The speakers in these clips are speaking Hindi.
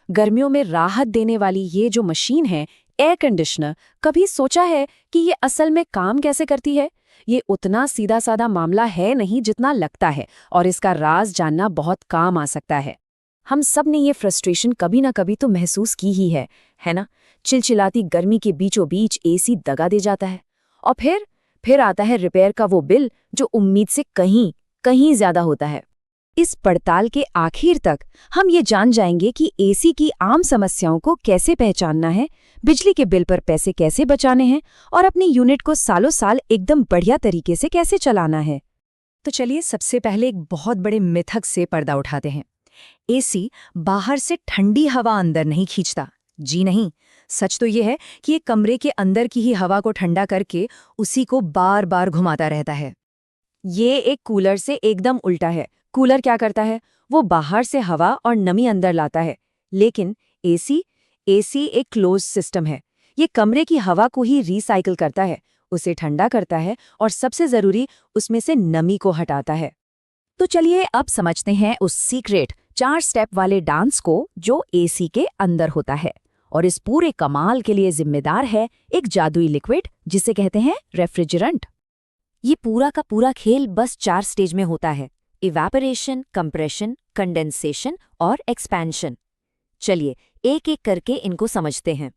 गर्मियों में राहत देने वाली ये जो मशीन है, एयर कंडीशनर, कभी सोचा है कि ये असल में काम कैसे करती है? ये उतना सीधा साधा मामला है नहीं जितना लगता है, और इसका राज जानना बहुत काम आ सकता है। हम सब ने ये फ्रस्ट्रेशन कभी ना कभी तो महसूस की ही है ना? चिलचिलाती गर्मी के बीचों बीच एसी दगा दे जाता है, और फिर आता है रिपेयर का वो बिल जो उम्मीद से कहीं कहीं ज्यादा होता है। इस पड़ताल के आखिर तक हम ये जान जाएंगे कि एसी की आम समस्याओं को कैसे पहचानना है, बिजली के बिल पर पैसे कैसे बचाने हैं, और अपनी यूनिट को सालों साल एकदम बढ़िया तरीके से कैसे चलाना है। तो चलिए सबसे पहले एक बहुत बड़े मिथक से पर्दा उठाते हैं। एसी बाहर से ठंडी हवा अंदर नहीं खींचता। जी नहीं, सच तो ये है कि ये कमरे के अंदर की ही हवा को ठंडा करके उसी को बार बार घुमाता रहता है। ये एक कूलर से एकदम उल्टा है। कूलर क्या करता है? वो बाहर से हवा और नमी अंदर लाता है, लेकिन एसी एक क्लोज सिस्टम है। ये कमरे की हवा को ही रिसाइकिल करता है, उसे ठंडा करता है और सबसे जरूरी, उसमें से नमी को हटाता है। तो चलिए अब समझते हैं उस सीक्रेट 4 स्टेप वाले डांस को जो एसी के अंदर होता है। और इस पूरे कमाल के लिए जिम्मेदार है एक जादुई लिक्विड जिसे कहते हैं रेफ्रिजरेंट। ये पूरा का पूरा खेल बस 4 स्टेज में होता है: इवैपोरेशन, कंप्रेशन, कंडेंसेशन और एक्सपेंशन। चलिए एक एक करके इनको समझते हैं।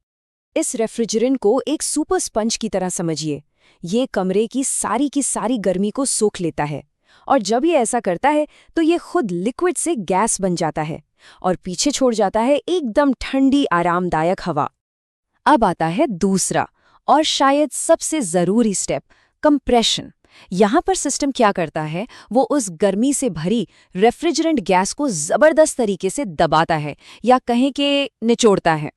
इस रेफ्रिजरेंट को एक सुपर स्पंज की तरह समझिए। ये कमरे की सारी गर्मी को सोख लेता है, और जब ये ऐसा करता है तो ये खुद लिक्विड से गैस बन जाता है और पीछे छोड़ जाता है एकदम ठंडी आरामदायक हवा। अब आता है दूसरा और शायद सबसे जरूरी स्टेप, कंप्रेशन। यहाँ पर सिस्टम क्या करता है? वो उस गर्मी से भरी रेफ्रिजरेंट गैस को जबरदस्त तरीके से दबाता है, या कहें कि निचोड़ता है।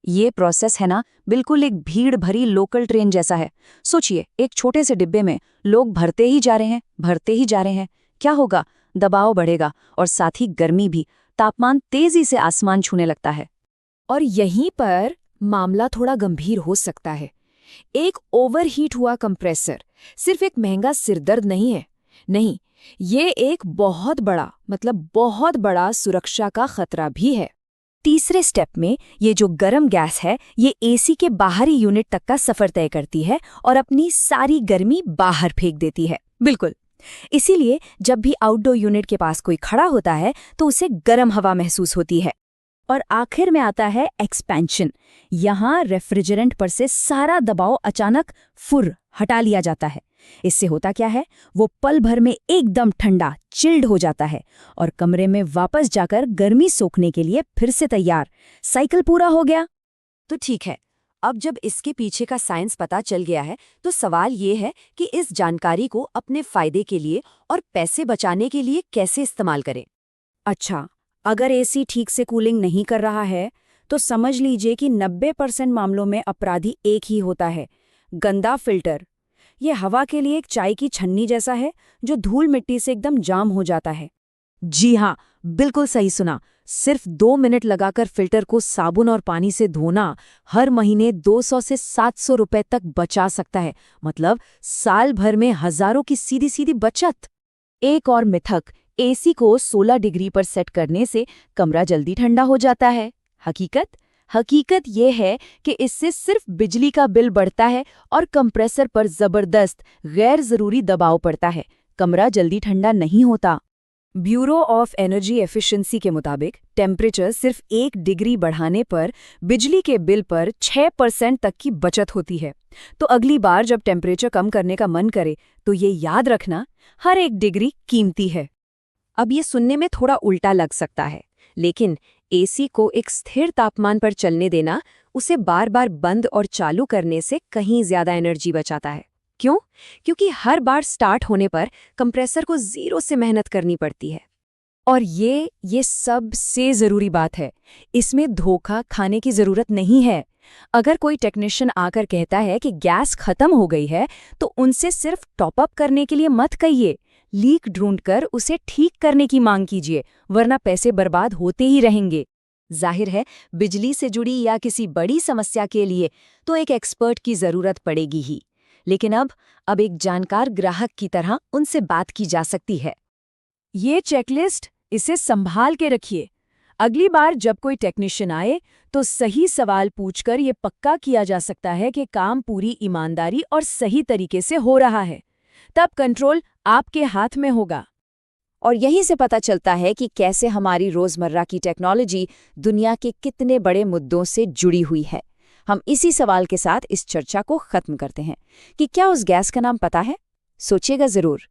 ये प्रोसेस है ना, बिल्कुल एक भीड़ भरी लोकल ट्रेन जैसा है। सोचिए, एक छोटे से डिब्बे में लोग भरते ही जा रहे हैं। क्या होगा? दबाव बढ़ेगा और साथ ही गर्मी भी, तापमान तेजी से आसमान छूने लगता है। और यहीं पर मामला थोड़ा गंभीर हो सकता है। एक ओवरहीट हुआ कंप्रेसर सिर्फ एक महंगा सिरदर्द नहीं है, नहीं, ये एक बहुत बड़ा सुरक्षा का खतरा भी है। तीसरे स्टेप में ये जो गर्म गैस है, ये एसी के बाहरी यूनिट तक का सफर तय करती है और अपनी सारी गर्मी बाहर फेंक देती है। बिल्कुल, इसीलिए जब भी आउटडोर यूनिट के पास कोई खड़ा होता है तो उसे गर्म हवा महसूस होती है। और आखिर में आता है एक्सपेंशन। यहाँ रेफ्रिजरेंट पर से सारा दबाव अचानक हटा लिया जाता है। इससे होता क्या है? वो पल भर में एकदम ठंडा, चिल्ड हो जाता है और कमरे में वापस जाकर गर्मी सोखने के लिए फिर से तैयार। साइकिल पूरा हो गया। तो ठीक है, अब जब इसके पीछे का साइंस पता चल गया है, तो सवाल ये है कि इस जानकारी को अपने फायदे के लिए और पैसे बचाने के लिए कैसे इस्तेमाल करें। अच्छा, अगर एसी ठीक से कूलिंग नहीं कर रहा है तो समझ लीजिए कि 90% मामलों में अपराधी एक ही होता है: गंदा फिल्टर। ये हवा के लिए एक चाय की छन्नी जैसा है जो धूल मिट्टी से एकदम जाम हो जाता है। जी हाँ, बिल्कुल सही सुना। सिर्फ 2 मिनट लगाकर फिल्टर को साबुन और पानी से धोना हर महीने 200 से 700 रुपए तक बचा सकता है। मतलब साल भर में हजारों की सीधी सीधी बचत। एक और मिथक, एसी को 16 डिग्री पर सेट करने से कमरा जल्दी ठंडा हो जाता है। हकीकत ये है कि इससे सिर्फ बिजली का बिल बढ़ता है और कंप्रेसर पर जबरदस्त गैर जरूरी दबाव पड़ता है। कमरा जल्दी ठंडा नहीं होता। ब्यूरो ऑफ एनर्जी एफिशिएंसी के मुताबिक टेम्परेचर सिर्फ 1 डिग्री बढ़ाने पर बिजली के बिल पर 6% तक की बचत होती है। तो अगली बार जब टेम्परेचर कम करने का मन करे तो ये याद रखना, हर 1 डिग्री कीमती है। अब ये सुनने में थोड़ा उल्टा लग सकता है, लेकिन एसी को एक स्थिर तापमान पर चलने देना उसे बार बार बंद और चालू करने से कहीं ज्यादा एनर्जी बचाता है। क्यों? क्योंकि हर बार स्टार्ट होने पर कंप्रेसर को 0 से मेहनत करनी पड़ती है। और ये सबसे जरूरी बात है, इसमें धोखा खाने की जरूरत नहीं है। अगर कोई टेक्नीशियन आकर कहता है कि गैस खत्म हो गई है, तो उनसे सिर्फ टॉप अप करने के लिए मत कहिए। लीक ढूंढकर उसे ठीक करने की मांग कीजिए, वरना पैसे बर्बाद होते ही रहेंगे। जाहिर है, बिजली से जुड़ी या किसी बड़ी समस्या के लिए तो एक एक्सपर्ट की जरूरत पड़ेगी ही, लेकिन अब एक जानकार ग्राहक की तरह उनसे बात की जा सकती है। ये चेकलिस्ट, इसे संभाल के रखिए। अगली बार जब कोई टेक्नीशियन आए तो सही सवाल पूछकर ये पक्का किया जा सकता है कि काम पूरी ईमानदारी और सही तरीके से हो रहा है। तब कंट्रोल आपके हाथ में होगा। और यहीं से पता चलता है कि कैसे हमारी रोजमर्रा की टेक्नोलॉजी दुनिया के कितने बड़े मुद्दों से जुड़ी हुई है। हम इसी सवाल के साथ इस चर्चा को खत्म करते हैं कि क्या उस गैस का नाम पता है? सोचिएगा जरूर।